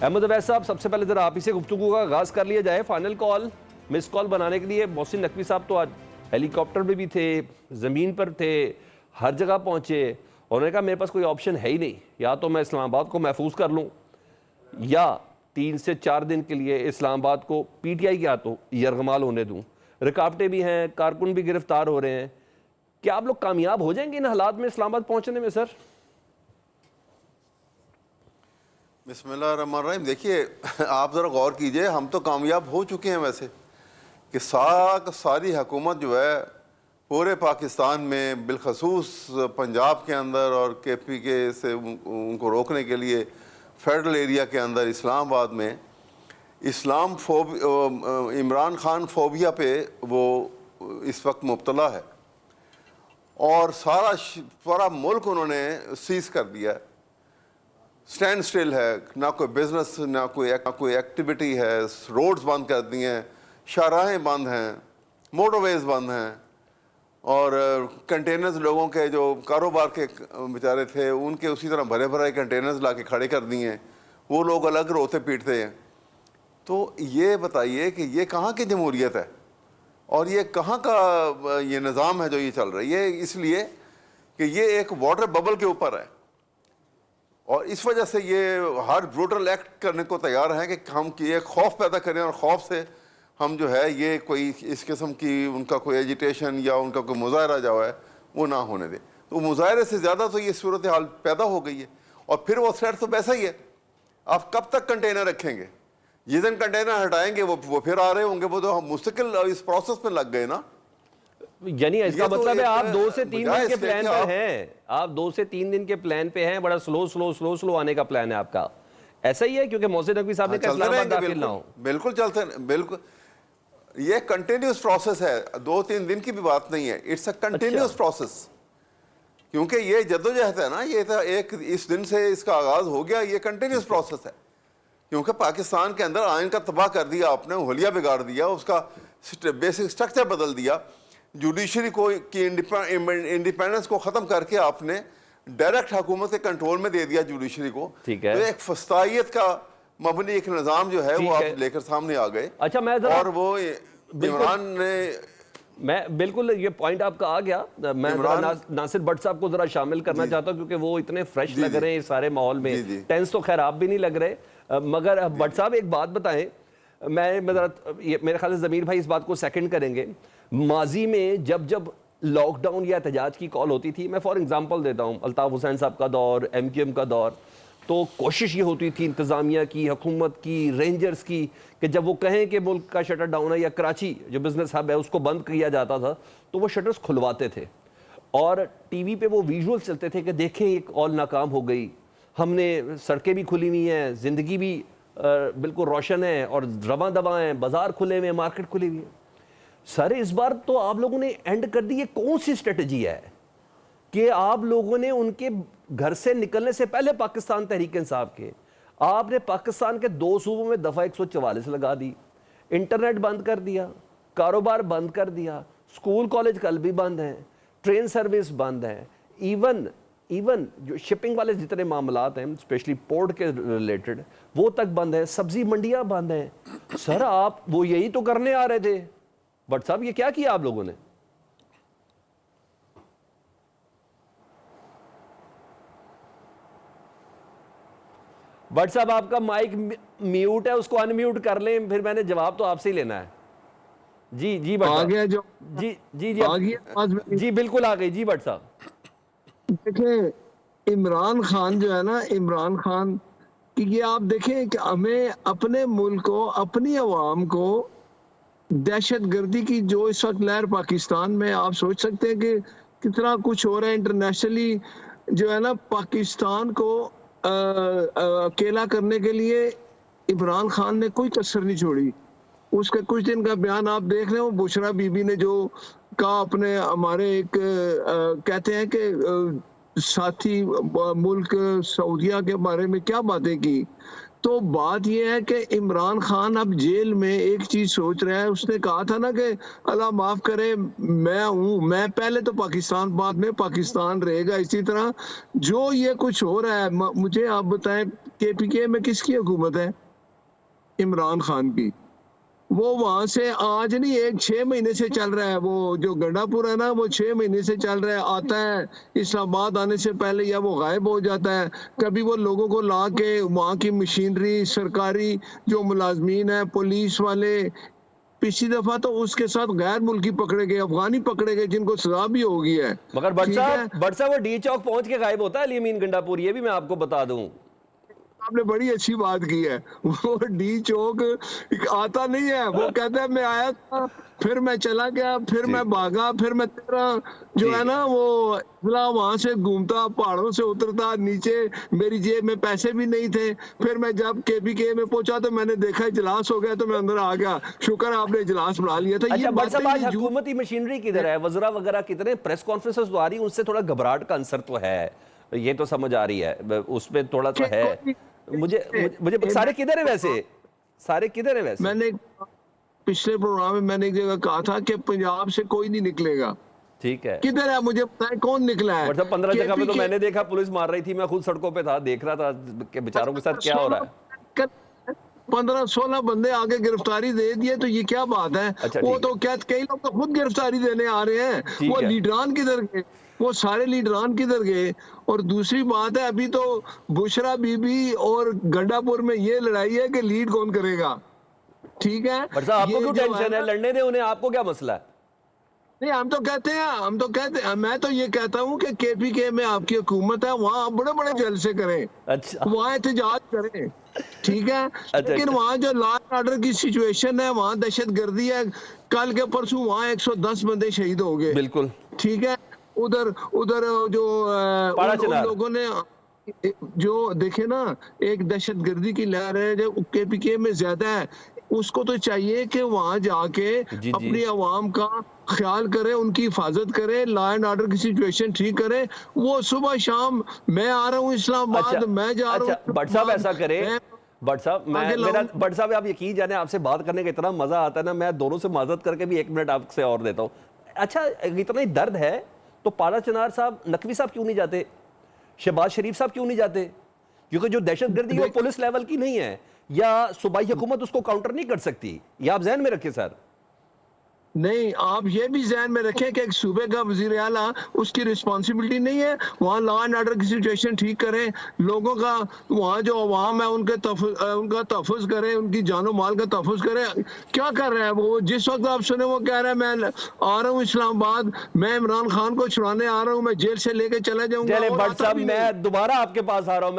احمد عویس صاحب، سب سے پہلے ذرا آپ ہی سے گفتگو کا آغاز کر لیا جائے. فائنل کال مس کال بنانے کے لیے محسن نقوی صاحب تو آج ہیلی کاپٹر میں بھی تھے، زمین پر تھے، ہر جگہ پہنچے. انہوں نے کہا میرے پاس کوئی آپشن ہے ہی نہیں، یا تو میں اسلام آباد کو محفوظ کر لوں یا 3 سے 4 دن کے لیے اسلام آباد کو پی ٹی آئی کے ہاتھوں یرغمال ہونے دوں. رکاوٹیں بھی ہیں، کارکن بھی گرفتار ہو رہے ہیں. کیا آپ لوگ کامیاب ہو جائیں گے ان حالات میں اسلام آباد پہنچنے میں سر؟ بسم اللہ الرحمن الرحیم. دیکھیے آپ ذرا غور کیجئے، ہم تو کامیاب ہو چکے ہیں ویسے کہ ساری حکومت جو ہے پورے پاکستان میں بالخصوص پنجاب کے اندر اور کے پی کے سے ان کو روکنے کے لیے فیڈرل ایریا کے اندر اسلام آباد میں عمران خان فوبیا پہ وہ اس وقت مبتلا ہے اور سارا ملک انہوں نے سیز کر دیا ہے. سٹینڈ سٹل ہے، نہ کوئی بزنس نہ کوئی ایکٹیویٹی ہے. روڈز بند کر دی ہیں، شاہراہیں بند ہیں، موٹر ویز بند ہیں، اور کنٹینرز لوگوں کے جو کاروبار کے بیچارے تھے ان کے اسی طرح بھرے بھرے کنٹینرز لا کے کھڑے کر دیے ہیں. وہ لوگ الگ روتے پیٹتے ہیں. تو یہ بتائیے کہ یہ کہاں کی جمہوریت ہے اور یہ کہاں کا یہ نظام ہے جو یہ چل رہا ہے؟ یہ اس لیے کہ یہ ایک واٹر ببل کے اوپر ہے اور اس وجہ سے یہ ہر بروٹل ایکٹ کرنے کو تیار ہیں کہ ہم یہ خوف پیدا کریں اور خوف سے ہم جو ہے یہ کوئی اس قسم کی ان کا کوئی ایجیٹیشن یا ان کا کوئی مظاہرہ جو ہے وہ نہ ہونے دے. تو مظاہرے سے زیادہ تو یہ صورتحال پیدا ہو گئی ہے. اور پھر وہ تھریٹ تو ویسا ہی ہے. آپ کب تک کنٹینر رکھیں گے؟ جس دن کنٹینر ہٹائیں گے وہ پھر آ رہے ہوں گے. وہ تو ہم مستقل اس پروسیس میں لگ گئے نا. یعنی اس کا مطلب ہے آپ 2 سے 3 دن کے پلان پہ ہیں، آپ 2 سے 3 دن کے پلان پہ ہیں. بڑا سلو آنے کا پلان ہے آپ کا. ایسا ہی ہے کیونکہ محسن نقوی صاحب نے کہا اسلام آباد داخل نہ ہو. بالکل چلتے ہیں، بالکل. یہ کنٹینیوس پروسیس ہے، 2-3 دن کی بھی بات نہیں ہے. It's a continuous process. کیونکہ یہ جدوجہد ہے نا، یہ ایک اس دن سے اس کا آغاز ہو گیا. یہ کنٹینیوس پروسیس ہے کیونکہ پاکستان کے اندر آئین کا تباہ کر دیا آپ نے، حلیہ بگاڑ دیا، اس کا بیسک سٹرکچر بدل دیا. جوڈیشری کی انڈیپینڈنس کو ختم کر کے آپ نے ڈائریکٹ حکومت کے کنٹرول میں دے دیا جوڈیشری کو. تو ایک فسطائیت کا مبنی ایک نظام جو ہے وہ آپ لے کر سامنے آ گئے. اچھا اور وہ عمران نے میں بالکل یہ پوائنٹ آپ کا آ گیا. میں ناصر بٹ صاحب کو ذرا شامل کرنا چاہتا ہوں کیونکہ وہ اتنے فریش لگ رہے ہیں اس سارے ماحول میں. ٹینس تو خیر آپ بھی نہیں لگ رہے. مگر بٹ صاحب ایک بات بتائیں، میرے خیال سے ضمیر بھائی اس بات کو سیکنڈ کریں گے. ماضی میں جب لاک ڈاؤن یا احتجاج کی کال ہوتی تھی، میں فار ایگزامپل دیتا ہوں الطاف حسین صاحب کا دور، ایم کیو ایم کا دور، تو کوشش یہ ہوتی تھی انتظامیہ کی، حکومت کی، رینجرز کی، کہ جب وہ کہیں کہ ملک کا شٹر ڈاؤن ہے یا کراچی جو بزنس ہب ہے اس کو بند کیا جاتا تھا تو وہ شٹرز کھلواتے تھے اور ٹی وی پہ وہ ویژول چلتے تھے کہ دیکھیں ایک آل ناکام ہو گئی، ہم نے سڑکیں بھی کھلی ہوئی ہیں، زندگی بھی بالکل روشن ہے اور رواں دواں ہیں، بازار کھلے ہوئے ہیں، مارکیٹ کھلی ہوئی ہے. سر اس بار تو آپ لوگوں نے اینڈ کر دی. یہ کون سی اسٹریٹجی ہے کہ آپ لوگوں نے ان کے گھر سے نکلنے سے پہلے پاکستان تحریک انصاف کے آپ نے پاکستان کے 2 صوبوں میں دفعہ 144 لگا دی، انٹرنیٹ بند کر دیا، کاروبار بند کر دیا، سکول کالج کل بھی بند ہیں، ٹرین سروس بند ہیں، ایون جو شپنگ والے جتنے معاملات ہیں اسپیشلی پورٹ کے ریلیٹڈ وہ تک بند ہیں، سبزی منڈیاں بند ہیں. سر آپ وہ یہی تو کرنے آ رہے تھے. بٹ صاحب یہ کیا کیا آپ لوگوں نے؟ بٹ صاحب آپ کا مائک میوٹ ہے، اس کو ان میوٹ کر لیں، پھر میں نے جواب تو آپ سے ہی لینا ہے. جی بٹ صاحب جی بالکل آ گئی. جی بٹ صاحب دیکھیں عمران خان جو ہے نا، عمران خان کہ یہ آپ دیکھیں کہ ہمیں اپنے ملک کو، اپنی عوام کو دہشت گردی کی جو اس وقت لہر پاکستان میں، آپ سوچ سکتے ہیں کہ کتنا کچھ ہو رہا ہے انٹرنیشنلی. جو ہے نا پاکستان کو اکیلا کرنے کے لیے عمران خان نے کوئی کسر نہیں چھوڑی. اس کے کچھ دن کا بیان آپ دیکھ رہے ہو، بشرا بی بی نے جو کہا اپنے ہمارے ایک کہتے ہیں کہ ساتھی ملک سعودیہ کے بارے میں کیا باتیں کی تو بات یہ ہے کہ عمران خان اب جیل میں ایک چیز سوچ رہا ہے. اس نے کہا تھا نا کہ اللہ معاف کرے میں پہلے تو پاکستان، بعد میں پاکستان رہے گا. اسی طرح جو یہ کچھ ہو رہا ہے، مجھے آپ بتائیں کے پی کے میں کس کی حکومت ہے؟ عمران خان کی. وہ وہاں سے آج نہیں، 6 مہینے سے چل رہا ہے. وہ جو گنڈا پور ہے نا، وہ 6 مہینے سے چل رہا ہے. آتا ہے اسلام آباد آنے سے پہلے یا وہ غائب ہو جاتا ہے. کبھی وہ لوگوں کو لا کے وہاں کی مشینری، سرکاری جو ملازمین ہیں، پولیس والے، پچھلی دفعہ تو اس کے ساتھ غیر ملکی پکڑے گئے، افغانی پکڑے گئے جن کو سزا بھی ہو گئی ہے. مگر بٹ صاحب وہ ڈی چوک پہنچ کے غائب ہوتا ہے علی امین گنڈا پور، یہ بھی میں آپ کو بتا دوں. آپ نے بڑی اچھی بات کی ہے. وہ ڈی چوک آتا نہیں ہے، وہ کہتا ہے میں آیا تھا، پھر میں چلا گیا، پھر میں بھاگا، پھر میں تیرا جو ہے نا وہ وہاں سے گھومتا، پہاڑوں سے اترتا نیچے. میری جیب میں پیسے بھی نہیں تھے. پھر میں جب کے پی کے میں پہنچا تو میں نے دیکھا اجلاس ہو گیا تو میں اندر آ گیا. شکر آپ نے اجلاس بنا لیا تھا. اچھا بٹ صاحب، آج حکومتی مشینری کدھر ہے؟ وزراء وغیرہ کتنے پریس کانفرنسز تو آ رہی ہیں، اس سے تھوڑا گھبراہٹ کا عنصر تو ہے، یہ تو سمجھ آ رہی ہے، اس میں تھوڑا سا ہے. مجھے سارے کدھر ہیں ویسے؟ سارے کدھر ہیں ویسے؟ میں نے پچھلے پروگرام میں نے ایک جگہ کہا تھا کہ پنجاب سے کوئی نہیں نکلے گا. ٹھیک ہے، کدھر ہے مجھے بتائیں کون نکلا ہے؟ 15 جگہ پہ تو میں نے دیکھا پولیس مار رہی تھی، میں خود سڑکوں پہ تھا، دیکھ رہا تھا کہ بیچاروں کے ساتھ کیا ہو رہا ہے. 15-16 بندے آگے گرفتاری دے دیے تو یہ کیا بات ہے؟ وہ تو کیا کئی لوگ تو خود گرفتاری دینے آ رہے ہیں. وہ لیڈران کدھر گئے؟ وہ سارے لیڈران کدھر گئے؟ اور دوسری بات ہے، ابھی تو بشرا بی بی اور گنڈا پور میں یہ لڑائی ہے کہ لیڈ کون کرے گا. ٹھیک ہے، بٹ صاحب آپ کو کیوں ٹینشن ہے؟ لڑنے دیں انہیں، آپ کو کیا مسئلہ ہے؟ نہیں، ہم تو کہتے ہیں میں تو یہ کہتا ہوں کہ کے پی کے میں آپ کی حکومت ہے، وہاں آپ بڑے بڑے جلسے کریں، وہاں احتجاج کریں، ٹھیک ہے. لیکن وہاں جو لا اینڈ آرڈر کی سچویشن ہے، وہاں دہشت گردی ہے. کل کے پرسوں وہاں 110 بندے شہید ہو گئے. بالکل ٹھیک ہے. ادھر جو لوگوں نے جو دیکھے نا، ایک دہشت گردی کی لہر ہے جو کے پی کے میں زیادہ ہے. اس کو تو چاہیے کہ وہاں جا کے اپنی عوام کا خیال کرے، ان کی حفاظت کرے، لا اینڈ آرڈر کی سچویشن ٹھیک کرے. وہ صبح شام میں آ رہا ہوں اسلام آباد، میں جا رہا ہوں. بٹ صاحب ایسا کرے، بٹ صاحب آپ یقین جانے آپ سے بات کرنے کا اتنا مزہ آتا ہے نا، میں دونوں سے معذرت کر کے بھی 1 منٹ آپ سے اور دیتا ہوں. اچھا اتنا ہی درد ہے تو پالا چنار صاحب، نقوی صاحب کیوں نہیں جاتے؟ شہباز شریف صاحب کیوں نہیں جاتے؟ کیونکہ جو دہشت گردی وہ پولیس لیول کی نہیں ہے، یا صوبائی حکومت اس کو کاؤنٹر نہیں کر سکتی. یہ آپ ذہن میں رکھیں سر. نہیں، آپ یہ بھی ذہن میں رکھیں کہ ایک صوبے کا وزیر اعلیٰ، اس کی رسپانسبلٹی نہیں ہے وہاں لا اینڈ آرڈر کی سچویشن ٹھیک کریں، لوگوں کا وہاں جو عوام ہے ان کا تحفظ کریں، ان کی جان و مال کا تحفظ کریں. کیا کر رہا ہے وہ؟ جس وقت آپ سنیں وہ کہہ رہا ہے میں آ رہا ہوں اسلام آباد، میں عمران خان کو چھڑانے آ رہا ہوں، میں جیل سے لے کے چلا جاؤں گا. چلے بٹ صاحب، میں دوبارہ آپ کے پاس آ رہا ہوں.